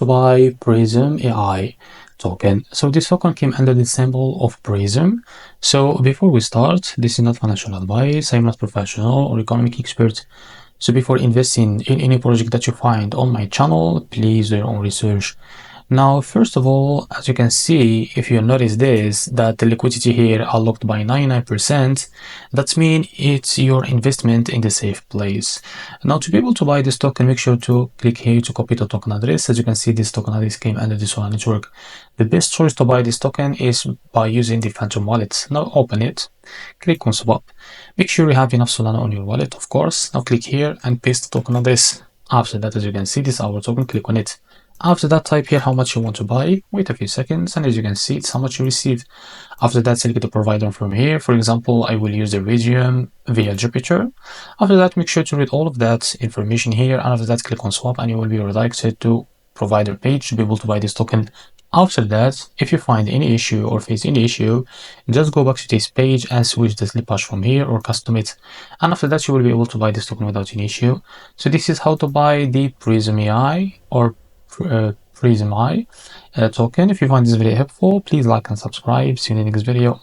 to buy PrismAI token. So this token came under the symbol of Prism. So before we start, this is not financial advice. I'm not professional or economic expert. So before investing in any project that you find on my channel, please do your own research. Now, first of all, as you can see, if you notice this, that the liquidity here are locked by 99%, that means it's your investment in the safe place. Now, to be able to buy this token, make sure to click here to copy the token address. As you can see, this token address came under the Solana network. The best choice to buy this token is by using the Phantom wallet. Now, open it, click on swap. Make sure you have enough Solana on your wallet, of course. Now, click here and paste the token address. After that, as you can see, this is our token, click on it. After that, type here how much you want to buy, wait a few seconds, and as you can see, it's how much you receive. After that, select the provider from here. For example, I will use the Iridium via Jupiter. After that, make sure to read all of that information here, and after that, click on swap, and you will be redirected to provider page to be able to buy this token. After that, if you find any issue or face any issue, just go back to this page and switch the slip hash from here or custom it. And after that, you will be able to buy this token without any issue. So this is how to buy the PrismAI or PrismAI token. If you find this video helpful, please like and subscribe. See you in the next video.